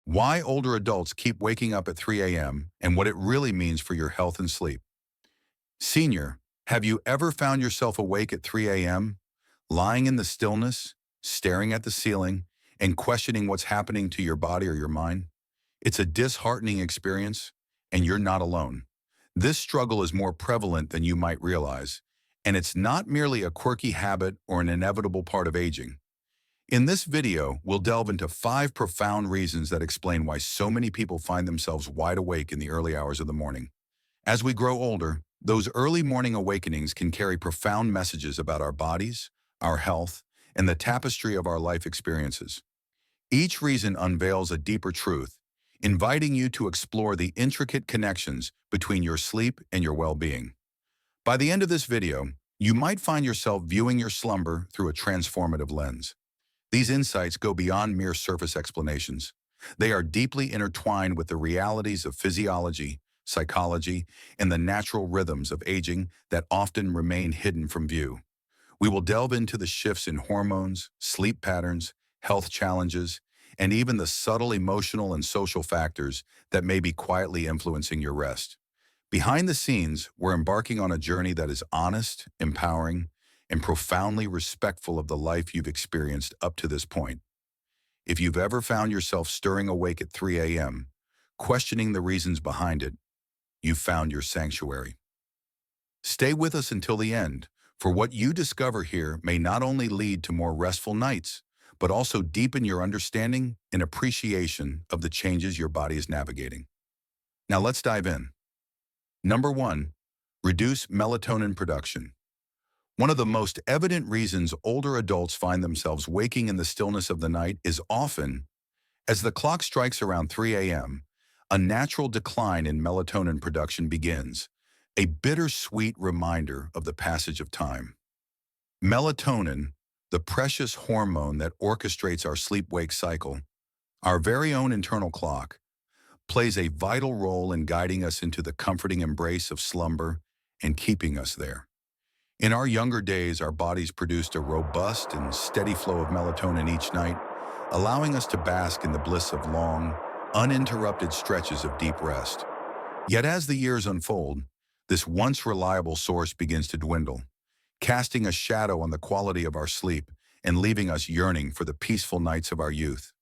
Why older adults keep waking up at 3 a.m. and what it really means for your health and sleep. Senior, have you ever found yourself awake at 3 a.m., lying in the stillness, staring at the ceiling, and questioning what's happening to your body or your mind? It's a disheartening experience, and you're not alone. This struggle is more prevalent than you might realize, and it's not merely a quirky habit or an inevitable part of aging. In this video, we'll delve into 5 profound reasons that explain why so many people find themselves wide awake in the early hours of the morning. As we grow older, those early morning awakenings can carry profound messages about our bodies, our health, and the tapestry of our life experiences. Each reason unveils a deeper truth, inviting you to explore the intricate connections between your sleep and your well-being. By the end of this video, you might find yourself viewing your slumber through a transformative lens. These insights go beyond mere surface explanations. They are deeply intertwined with the realities of physiology, psychology, and the natural rhythms of aging that often remain hidden from view. We will delve into the shifts in hormones, sleep patterns, health challenges, and even the subtle emotional and social factors that may be quietly influencing your rest. Behind the scenes, we're embarking on a journey that is honest, empowering, and profoundly respectful of the life you've experienced up to this point. If you've ever found yourself stirring awake at 3 a.m., questioning the reasons behind it, you've found your sanctuary. Stay with us until the end, for what you discover here may not only lead to more restful nights, but also deepen your understanding and appreciation of the changes your body is navigating. Now let's dive in. Number 1, reduce melatonin production. One of the most evident reasons older adults find themselves waking in the stillness of the night is often, as the clock strikes around 3 a.m., a natural decline in melatonin production begins, a bittersweet reminder of the passage of time. Melatonin, the precious hormone that orchestrates our sleep-wake cycle, our very own internal clock, plays a vital role in guiding us into the comforting embrace of slumber and keeping us there. In our younger days, our bodies produced a robust and steady flow of melatonin each night, allowing us to bask in the bliss of long, uninterrupted stretches of deep rest. Yet as the years unfold, this once reliable source begins to dwindle, casting a shadow on the quality of our sleep and leaving us yearning for the peaceful nights of our youth.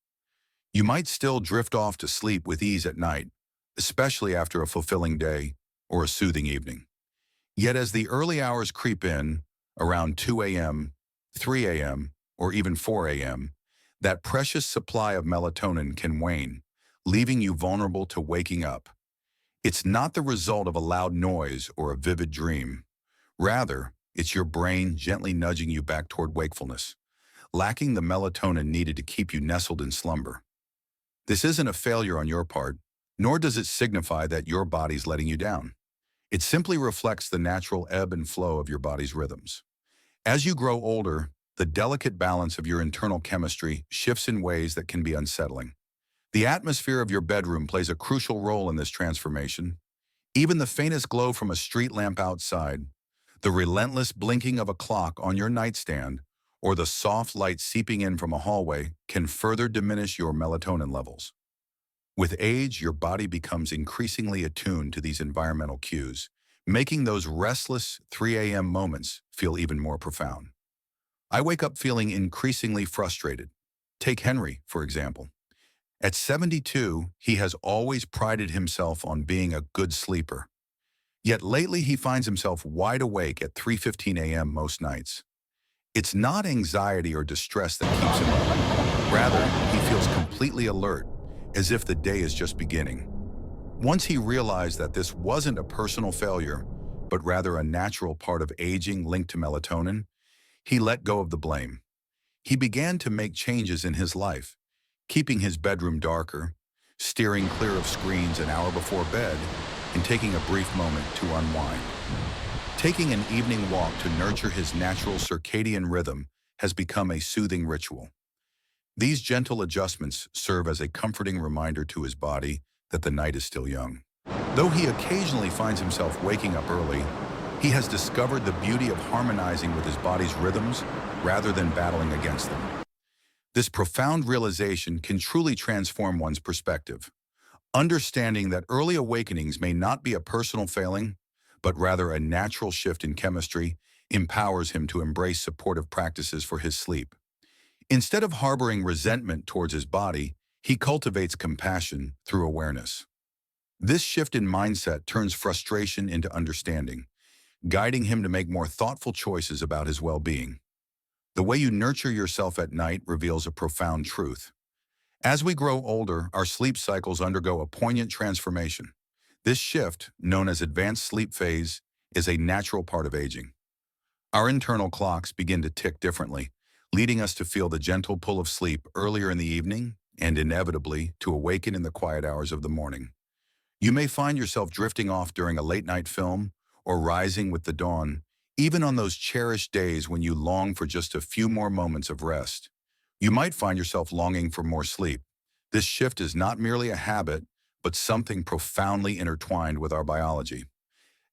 You might still drift off to sleep with ease at night, especially after a fulfilling day or a soothing evening. Yet as the early hours creep in, around 2 a.m., 3 a.m., or even 4 a.m., that precious supply of melatonin can wane, leaving you vulnerable to waking up. It's not the result of a loud noise or a vivid dream. Rather, it's your brain gently nudging you back toward wakefulness, lacking the melatonin needed to keep you nestled in slumber. This isn't a failure on your part, nor does it signify that your body's letting you down. It simply reflects the natural ebb and flow of your body's rhythms. As you grow older, the delicate balance of your internal chemistry shifts in ways that can be unsettling. The atmosphere of your bedroom plays a crucial role in this transformation. Even the faintest glow from a street lamp outside, the relentless blinking of a clock on your nightstand, or the soft light seeping in from a hallway can further diminish your melatonin levels. With age, your body becomes increasingly attuned to these environmental cues, making those restless 3 a.m. moments feel even more profound. I wake up feeling increasingly frustrated. Take Henry, for example. At 72, he has always prided himself on being a good sleeper. Yet lately he finds himself wide awake at 3:15 a.m. most nights. It's not anxiety or distress that keeps him up. Rather, he feels completely alert, as if the day is just beginning. Once he realized that this wasn't a personal failure, but rather a natural part of aging linked to melatonin, he let go of the blame. He began to make changes in his life, keeping his bedroom darker, steering clear of screens an hour before bed, and taking a brief moment to unwind. Taking an evening walk to nurture his natural circadian rhythm has become a soothing ritual. These gentle adjustments serve as a comforting reminder to his body that the night is still young. Though he occasionally finds himself waking up early, he has discovered the beauty of harmonizing with his body's rhythms rather than battling against them. This profound realization can truly transform one's perspective. Understanding that early awakenings may not be a personal failing, but rather a natural shift in chemistry, empowers him to embrace supportive practices for his sleep. Instead of harboring resentment towards his body, he cultivates compassion through awareness. This shift in mindset turns frustration into understanding, guiding him to make more thoughtful choices about his well-being. The way you nurture yourself at night reveals a profound truth. As we grow older, our sleep cycles undergo a poignant transformation. This shift, known as advanced sleep phase, is a natural part of aging. Our internal clocks begin to tick differently, leading us to feel the gentle pull of sleep earlier in the evening and inevitably to awaken in the quiet hours of the morning. You may find yourself drifting off during a late-night film or rising with the dawn, even on those cherished days when you long for just a few more moments of rest. You might find yourself longing for more sleep. This shift is not merely a habit, but something profoundly intertwined with our biology.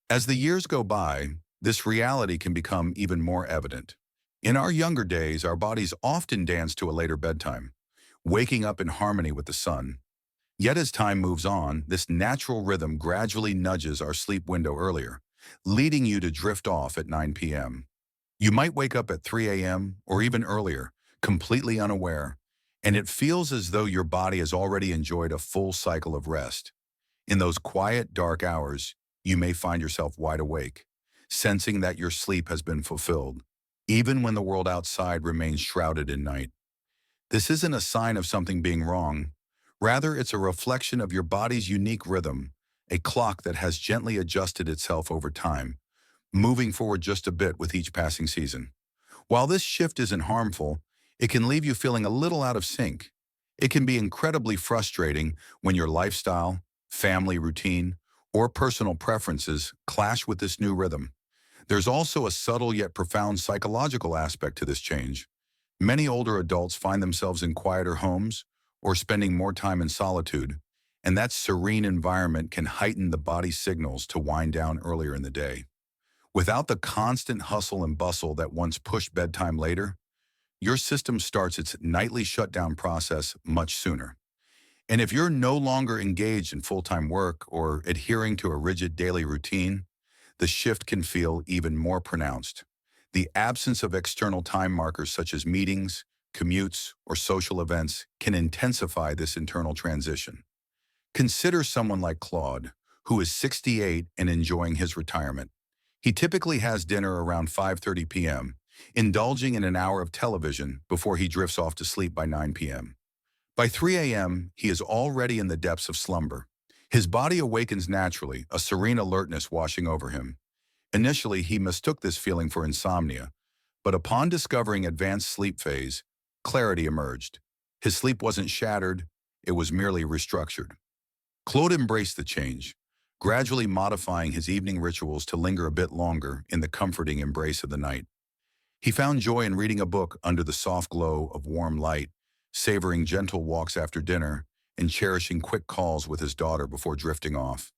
As the years go by, this reality can become even more evident. In our younger days, our bodies often dance to a later bedtime, waking up in harmony with the sun. Yet as time moves on, this natural rhythm gradually nudges our sleep window earlier, leading you to drift off at 9 p.m. You might wake up at 3 a.m. or even earlier, completely unaware, and it feels as though your body has already enjoyed a full cycle of rest. In those quiet, dark hours, you may find yourself wide awake, sensing that your sleep has been fulfilled, even when the world outside remains shrouded in night. This isn't a sign of something being wrong. Rather, it's a reflection of your body's unique rhythm, a clock that has gently adjusted itself over time, moving forward just a bit with each passing season. While this shift isn't harmful, it can leave you feeling a little out of sync. It can be incredibly frustrating when your lifestyle, family routine, or personal preferences clash with this new rhythm. There's also a subtle yet profound psychological aspect to this change. Many older adults find themselves in quieter homes or spending more time in solitude, and that serene environment can heighten the body's signals to wind down earlier in the day. Without the constant hustle and bustle that once pushed bedtime later, your system starts its nightly shutdown process much sooner. And if you're no longer engaged in full-time work or adhering to a rigid daily routine, the shift can feel even more pronounced. The absence of external time markers such as meetings, commutes, or social events can intensify this internal transition. Consider someone like Claude, who is 68 and enjoying his retirement. He typically has dinner around 5:30 p.m., indulging in an hour of television before he drifts off to sleep by 9 p.m. By 3 a.m., he is already in the depths of slumber. His body awakens naturally, a serene alertness washing over him. Initially, he mistook this feeling for insomnia, but upon discovering advanced sleep phase, clarity emerged. His sleep wasn't shattered, it was merely restructured. Claude embraced the change, gradually modifying his evening rituals to linger a bit longer in the comforting embrace of the night. He found joy in reading a book under the soft glow of warm light, savoring gentle walks after dinner, and cherishing quick calls with his daughter before drifting off.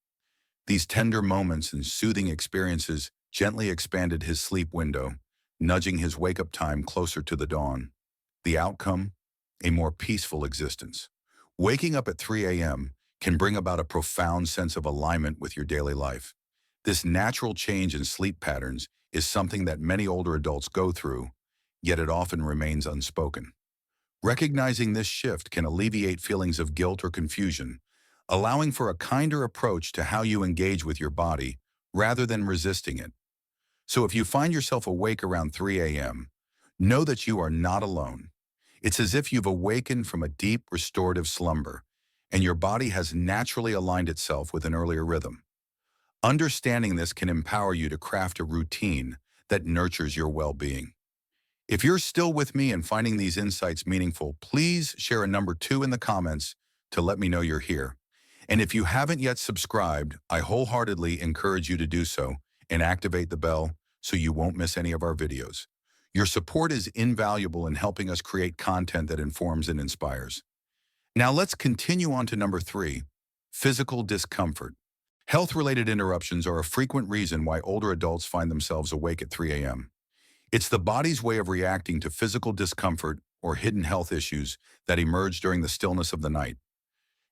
These tender moments and soothing experiences gently expanded his sleep window, nudging his wake-up time closer to the dawn. The outcome? A more peaceful existence. Waking up at 3 a.m. can bring about a profound sense of alignment with your daily life. This natural change in sleep patterns is something that many older adults go through, yet it often remains unspoken. Recognizing this shift can alleviate feelings of guilt or confusion, allowing for a kinder approach to how you engage with your body rather than resisting it. So if you find yourself awake around 3 a.m., know that you are not alone. It's as if you've awakened from a deep restorative slumber, and your body has naturally aligned itself with an earlier rhythm. Understanding this can empower you to craft a routine that nurtures your well-being. If you're still with me and finding these insights meaningful, please share a number 2 in the comments to let me know you're here. And if you haven't yet subscribed, I wholeheartedly encourage you to do so and activate the bell so you won't miss any of our videos. Your support is invaluable in helping us create content that informs and inspires. Now let's continue on to number 3, physical discomfort. Health-related interruptions are a frequent reason why older adults find themselves awake at 3 a.m. It's the body's way of reacting to physical discomfort or hidden health issues that emerge during the stillness of the night.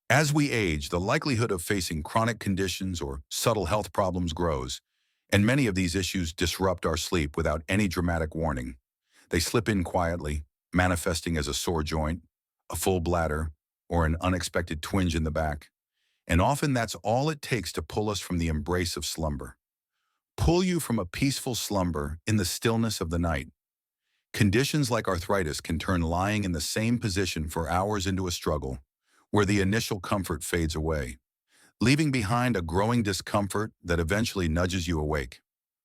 As we age, the likelihood of facing chronic conditions or subtle health problems grows, and many of these issues disrupt our sleep without any dramatic warning. They slip in quietly, manifesting as a sore joint, a full bladder, or an unexpected twinge in the back. And often that's all it takes to pull us from the embrace of slumber. Pull you from a peaceful slumber in the stillness of the night. Conditions like arthritis can turn lying in the same position for hours into a struggle, where the initial comfort fades away, leaving behind a growing discomfort that eventually nudges you awake.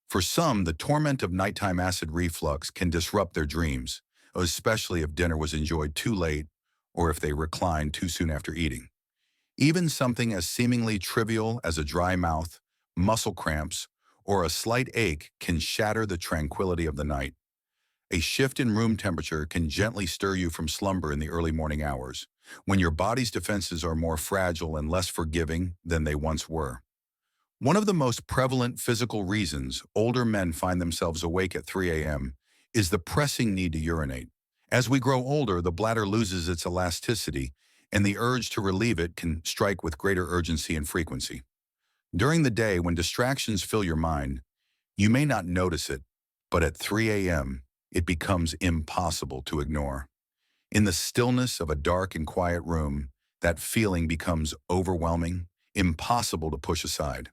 For some, the torment of nighttime acid reflux can disrupt their dreams, especially if dinner was enjoyed too late or if they reclined too soon after eating. Even something as seemingly trivial as a dry mouth, muscle cramps, or a slight ache can shatter the tranquility of the night. A shift in room temperature can gently stir you from slumber in the early morning hours, when your body's defenses are more fragile and less forgiving than they once were. One of the most prevalent physical reasons older men find themselves awake at 3 a.m. is the pressing need to urinate. As we grow older, the bladder loses its elasticity, and the urge to relieve it can strike with greater urgency and frequency. During the day, when distractions fill your mind, you may not notice it, but at 3 a.m., it becomes impossible to ignore. In the stillness of a dark and quiet room, that feeling becomes overwhelming, impossible to push aside.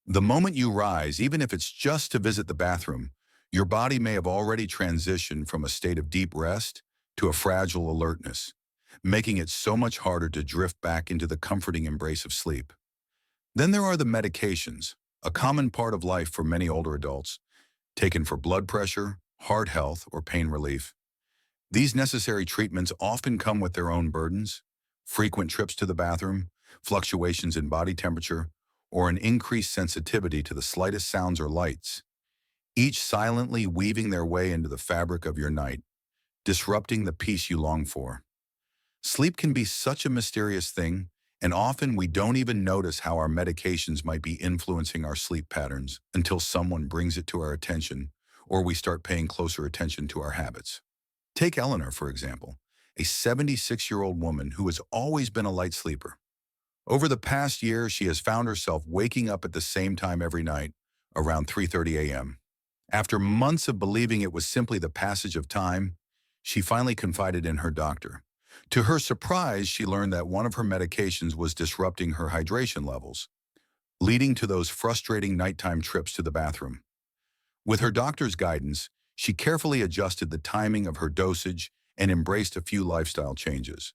The moment you rise, even if it's just to visit the bathroom, your body may have already transitioned from a state of deep rest to a fragile alertness, making it so much harder to drift back into the comforting embrace of sleep. Then there are the medications, a common part of life for many older adults, taken for blood pressure, heart health, or pain relief. These necessary treatments often come with their own burdens: frequent trips to the bathroom, fluctuations in body temperature, or an increased sensitivity to the slightest sounds or lights, each silently weaving their way into the fabric of your night, disrupting the peace you long for. Sleep can be such a mysterious thing, and often we don't even notice how our medications might be influencing our sleep patterns until someone brings it to our attention or we start paying closer attention to our habits. Take Eleanor, for example, a 76-year-old woman who has always been a light sleeper. Over the past year, she has found herself waking up at the same time every night, around 3:30 a.m. After months of believing it was simply the passage of time, she finally confided in her doctor. To her surprise, she learned that one of her medications was disrupting her hydration levels, leading to those frustrating nighttime trips to the bathroom. With her doctor's guidance, she carefully adjusted the timing of her dosage and embraced a few lifestyle changes.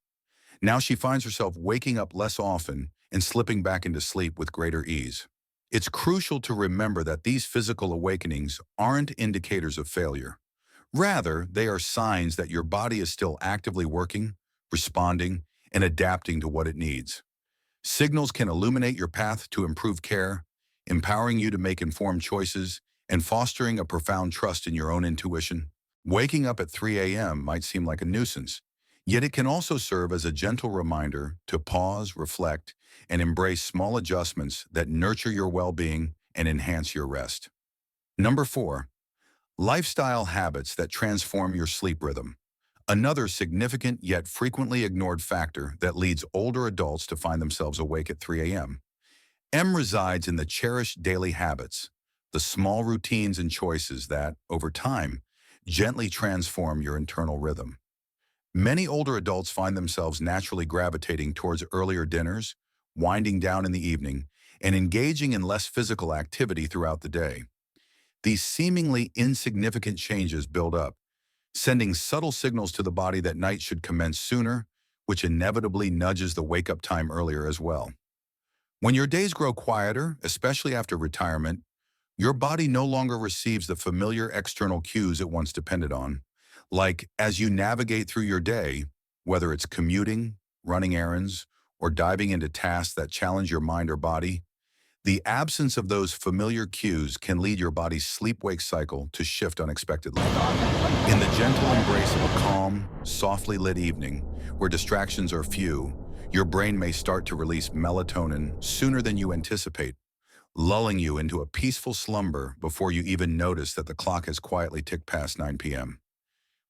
Now she finds herself waking up less often and slipping back into sleep with greater ease. It's crucial to remember that these physical awakenings aren't indicators of failure. Rather, they are signs that your body is still actively working, responding, and adapting to what it needs. Signals can illuminate your path to improved care, empowering you to make informed choices and fostering a profound trust in your own intuition. Waking up at 3 a.m. might seem like a nuisance, yet it can also serve as a gentle reminder to pause, reflect, and embrace small adjustments that nurture your well-being and enhance your rest. Number 4. Lifestyle habits that transform your sleep rhythm. Another significant yet frequently ignored factor that leads older adults to find themselves awake at 3 a.m. resides in the cherished daily habits, the small routines and choices that, over time, gently transform your internal rhythm. Many older adults find themselves naturally gravitating towards earlier dinners, winding down in the evening, and engaging in less physical activity throughout the day. These seemingly insignificant changes build up, sending subtle signals to the body that night should commence sooner, which inevitably nudges the wake-up time earlier as well. When your days grow quieter, especially after retirement, your body no longer receives the familiar external cues it once depended on. Like, as you navigate through your day, whether it's commuting, running errands, or diving into tasks that challenge your mind or body, the absence of those familiar cues can lead your body's sleep-wake cycle to shift unexpectedly. In the gentle embrace of a calm, softly lit evening, where distractions are few, your brain may start to release melatonin sooner than you anticipate, lulling you into a peaceful slumber before you even notice that the clock has quietly ticked past 9 p.m.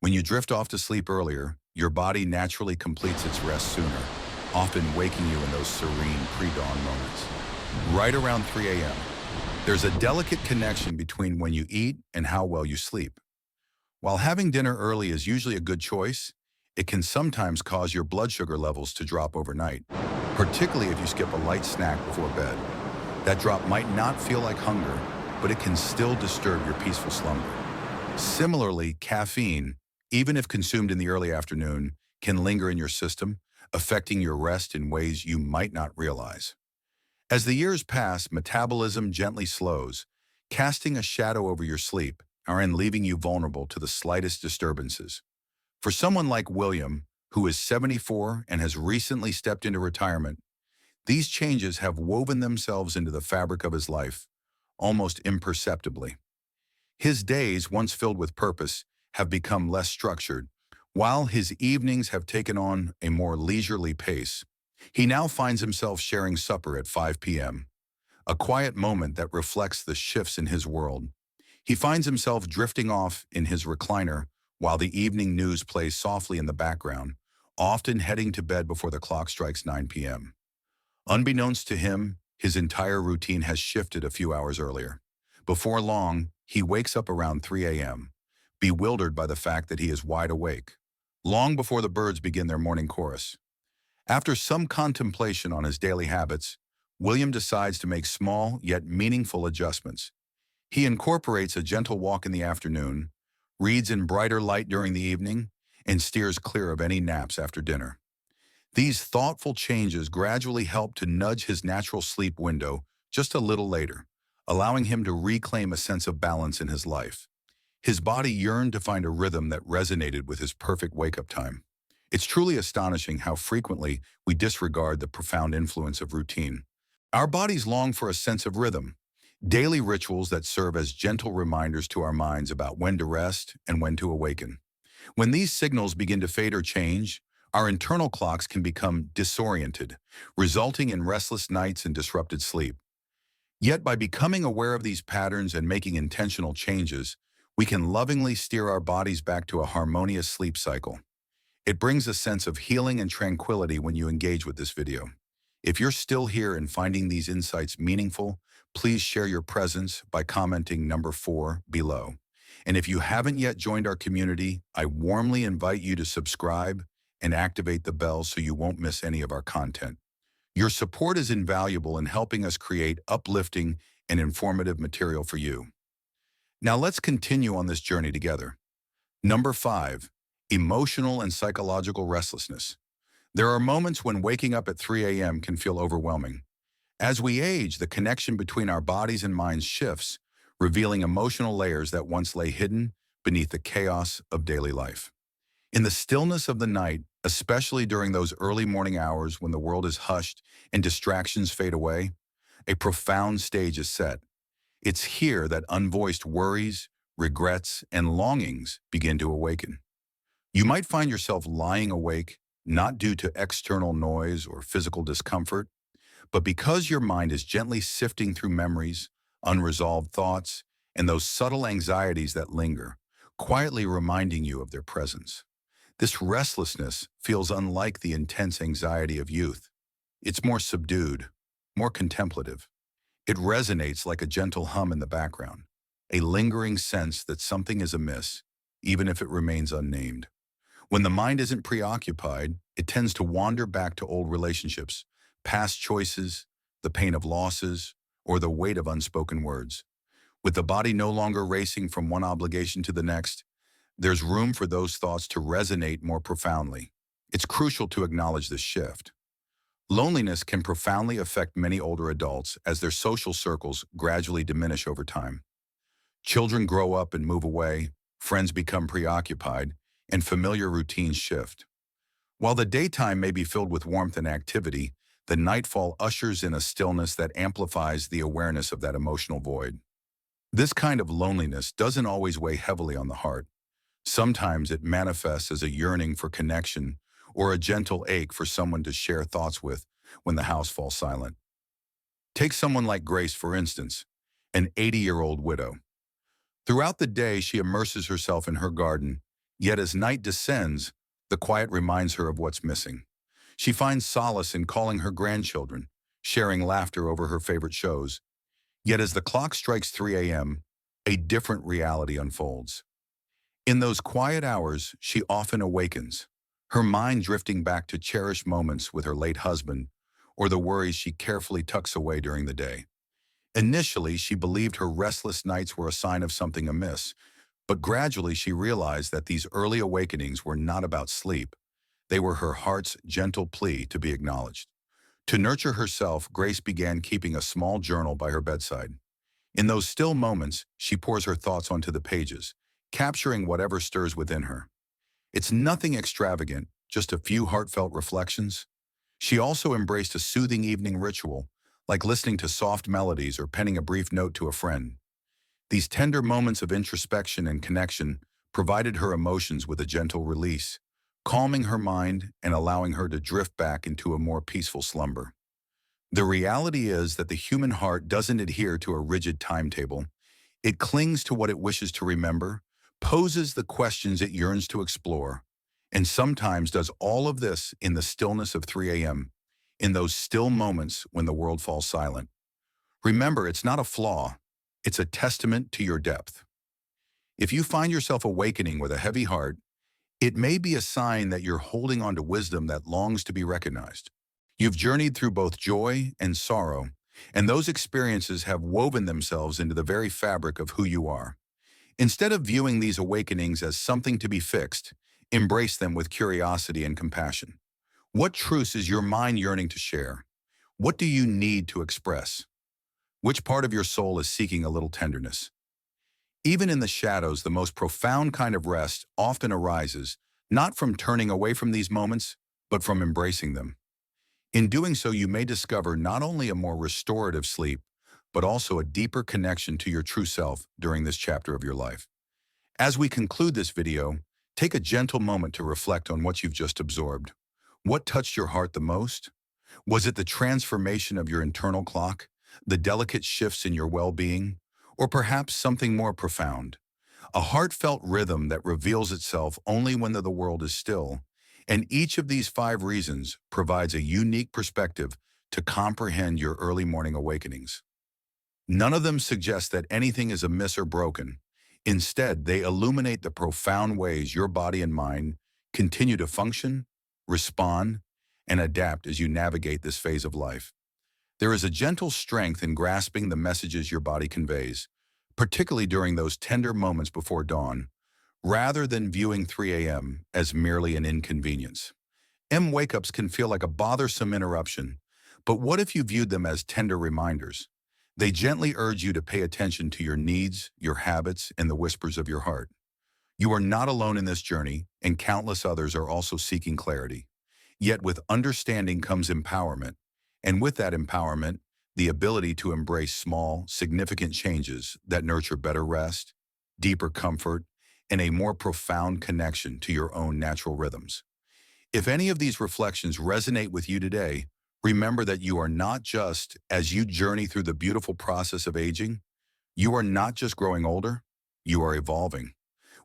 When you drift off to sleep earlier, your body naturally completes its rest sooner, often waking you in those serene pre-dawn moments. Right around 3 a.m., there's a delicate connection between when you eat and how well you sleep. While having dinner early is usually a good choice, it can sometimes cause your blood sugar levels to drop overnight, particularly if you skip a light snack before bed. That drop might not feel like hunger, but it can still disturb your peaceful slumber. Similarly, caffeine, even if consumed in the early afternoon, can linger in your system, affecting your rest in ways you might not realize. As the years pass, metabolism gently slows, casting a shadow over your sleep and leaving you vulnerable to the slightest disturbances. For someone like William, who is 74 and has recently stepped into retirement, these changes have woven themselves into the fabric of his life, almost imperceptibly. His days, once filled with purpose, have become less structured, while his evenings have taken on a more leisurely pace. He now finds himself sharing supper at 5 p.m., a quiet moment that reflects the shifts in his world. He finds himself drifting off in his recliner while the evening news plays softly in the background, often heading to bed before the clock strikes 9 p.m. Unbeknownst to him, his entire routine has shifted a few hours earlier. Before long, he wakes up around 3 a.m., bewildered by the fact that he is wide awake, long before the birds begin their morning chorus. After some contemplation on his daily habits, William decides to make small yet meaningful adjustments. He incorporates a gentle walk in the afternoon, reads in brighter light during the evening, and steers clear of any naps after dinner. These thoughtful changes gradually help to nudge his natural sleep window just a little later, allowing him to reclaim a sense of balance in his life. His body yearned to find a rhythm that resonated with his perfect wake-up time. It's truly astonishing how frequently we disregard the profound influence of routine. Our bodies long for a sense of rhythm, daily rituals that serve as gentle reminders to our minds about when to rest and when to awaken. When these signals begin to fade or change, our internal clocks can become disoriented, resulting in restless nights and disrupted sleep. Yet by becoming aware of these patterns and making intentional changes, we can lovingly steer our bodies back to a harmonious sleep cycle. It brings a sense of healing and tranquility when you engage with this video. If you're still here and finding these insights meaningful, please share your presence by commenting number 4 below. And if you haven't yet joined our community, I warmly invite you to subscribe and activate the bell so you won't miss any of our content. Your support is invaluable in helping us create uplifting and informative material for you. Now let's continue on this journey together. Number 5, emotional and psychological restlessness. There are moments when waking up at 3 a.m. can feel overwhelming. As we age, the connection between our bodies and minds shifts, revealing emotional layers that once lay hidden beneath the chaos of daily life. In the stillness of the night, especially during those early morning hours when the world is hushed and distractions fade away, a profound stage is set. It's here that unvoiced worries, regrets, and longings begin to awaken. You might find yourself lying awake, not due to external noise or physical discomfort, but because your mind is gently sifting through memories, unresolved thoughts, and those subtle anxieties that linger, quietly reminding you of their presence. This restlessness feels unlike the intense anxiety of youth. It's more subdued, more contemplative. It resonates like a gentle hum in the background, a lingering sense that something is amiss, even if it remains unnamed. When the mind isn't preoccupied, it tends to wander back to old relationships, past choices, the pain of losses, or the weight of unspoken words. With the body no longer racing from one obligation to the next, there's room for those thoughts to resonate more profoundly. It's crucial to acknowledge this shift. Loneliness can profoundly affect many older adults as their social circles gradually diminish over time. Children grow up and move away, friends become preoccupied, and familiar routines shift. While the daytime may be filled with warmth and activity, the nightfall ushers in a stillness that amplifies the awareness of that emotional void. This kind of loneliness doesn't always weigh heavily on the heart. Sometimes it manifests as a yearning for connection or a gentle ache for someone to share thoughts with when the house falls silent. Take someone like Grace, for instance, an 80-year-old widow. Throughout the day, she immerses herself in her garden, Yet as night descends, the quiet reminds her of what's missing. She finds solace in calling her grandchildren, sharing laughter over her favorite shows. Yet as the clock strikes 3 a.m., a different reality unfolds. In those quiet hours, she often awakens, her mind drifting back to cherished moments with her late husband or the worries she carefully tucks away during the day. Initially, she believed her restless nights were a sign of something amiss, but gradually she realized that these early awakenings were not about sleep. They were her heart's gentle plea to be acknowledged. To nurture herself, Grace began keeping a small journal by her bedside. In those still moments, she pours her thoughts onto the pages, capturing whatever stirs within her. It's nothing extravagant, just a few heartfelt reflections. She also embraced a soothing evening ritual, like listening to soft melodies or penning a brief note to a friend. These tender moments of introspection and connection provided her emotions with a gentle release, calming her mind and allowing her to drift back into a more peaceful slumber. The reality is that the human heart doesn't adhere to a rigid timetable. It clings to what it wishes to remember, poses the questions it yearns to explore, and sometimes does all of this in the stillness of 3 a.m., in those still moments when the world falls silent. Remember, it's not a flaw, it's a testament to your depth. If you find yourself awakening with a heavy heart, it may be a sign that you're holding on to wisdom that longs to be recognized. You've journeyed through both joy and sorrow, and those experiences have woven themselves into the very fabric of who you are. Instead of viewing these awakenings as something to be fixed, embrace them with curiosity and compassion. What truths is your mind yearning to share? What do you need to express? Which part of your soul is seeking a little tenderness? Even in the shadows, the most profound kind of rest often arises, not from turning away from these moments, but from embracing them. In doing so, you may discover not only a more restorative sleep, but also a deeper connection to your true self during this chapter of your life. As we conclude this video, take a gentle moment to reflect on what you've just absorbed. What touched your heart the most? Was it the transformation of your internal clock, the delicate shifts in your well-being, or perhaps something more profound? A heartfelt rhythm that reveals itself only when the world is still, and each of these 5 reasons provides a unique perspective to comprehend your early morning awakenings. None of them suggest that anything is amiss or broken. Instead, they illuminate the profound ways your body and mind continue to function, respond, and adapt as you navigate this phase of life. There is a gentle strength in grasping the messages your body conveys, particularly during those tender moments before dawn, rather than viewing 3 a.m. as merely an inconvenience. Wake-ups can feel like a bothersome interruption, but what if you viewed them as tender reminders? They gently urge you to pay attention to your needs, your habits, and the whispers of your heart. You are not alone in this journey, and countless others are also seeking clarity. Yet with understanding comes empowerment, and with that empowerment, the ability to embrace small, significant changes that nurture better rest, deeper comfort, and a more profound connection to your own natural rhythms. If any of these reflections resonate with you today, remember that you are not just, as you journey through the beautiful process of aging, you are not just growing older, you are evolving.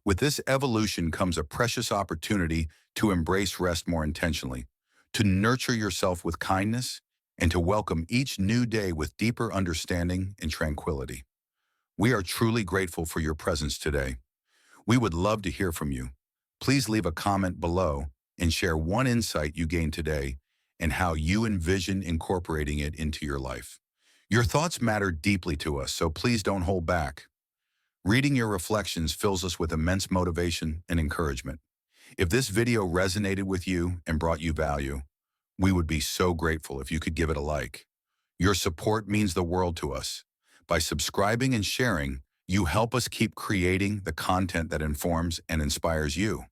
With this evolution comes a precious opportunity to embrace rest more intentionally, to nurture yourself with kindness, and to welcome each new day with deeper understanding and tranquility. We are truly grateful for your presence today. We would love to hear from you. Please leave a comment below and share one insight you gained today and how you envision incorporating it into your life. Your thoughts matter deeply to us, so please don't hold back. Reading your reflections fills us with immense motivation and encouragement. If this video resonated with you and brought you value, we would be so grateful if you could give it a like. Your support means the world to us. By subscribing and sharing, you help us keep creating the content that informs and inspires you.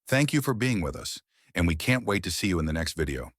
Thank you for being with us, and we can't wait to see you in the next video.